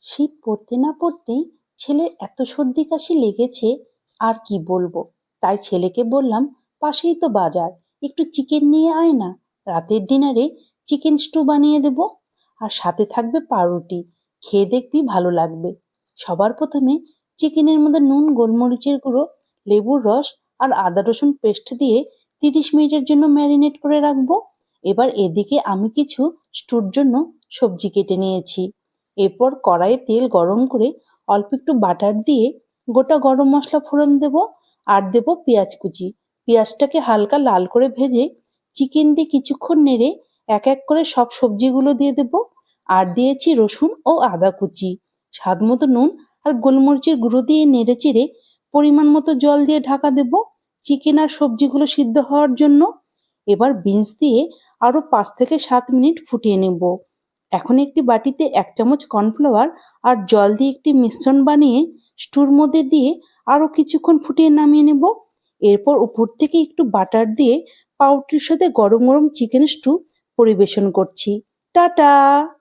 শীত পড়তে না পড়তেই ছেলের এত সর্দি কাশি লেগেছে, আর কি বলবো। তাই ছেলেকে বললাম, পাশেই তো বাজার, একটু চিকেন নিয়ে আয় না। রাতের ডিনারে চিকেন স্টু বানিয়ে দেব, আর সাথে থাকবে পাউরুটি। খেয়ে দেখবি ভালো লাগবে। সবার প্রথমে চিকেনের মধ্যে নুন, গোলমরিচের গুঁড়ো, লেবুর রস আর আদা রসুন পেস্ট দিয়ে 30 মিনিটের জন্য ম্যারিনেট করে রাখবো। এবার এদিকে আমি কিছু স্টুর জন্য সবজি কেটে নিয়েছি। এরপর কড়াইয়ে তেল গরম করে অল্প একটু বাটার দিয়ে গোটা গরম মশলা ফোড়ন দেব, আর দেব পেঁয়াজ কুচি। পেঁয়াজটাকে হালকা লাল করে ভেজে চিকেন দিয়ে কিছুক্ষণ নেড়ে এক এক করে সব সবজিগুলো দিয়ে দেব। আর দিয়েছি রসুন ও আদা কুচি, স্বাদ মতো নুন আর গোলমরিচের গুঁড়ো দিয়ে নেড়ে চেড়ে পরিমাণ মতো জল দিয়ে ঢাকা দেব চিকেন আর সবজিগুলো সিদ্ধ হওয়ার জন্য। এবার বিনস দিয়ে আরও 5 থেকে 7 মিনিট ফুটিয়ে নেব। এখন একটি বাটিতে 1 চামচ কর্নফ্লাওয়ার আর জল দিয়ে একটি মিশ্রণ বানিয়ে স্টুর মধ্যে দিয়ে আরও কিছুক্ষণ ফুটিয়ে নামিয়ে নেব। এরপর উপর থেকে একটু বাটার দিয়ে পাউরুটির সাথে গরম গরম চিকেন স্টু পরিবেশন করছি। টাটা।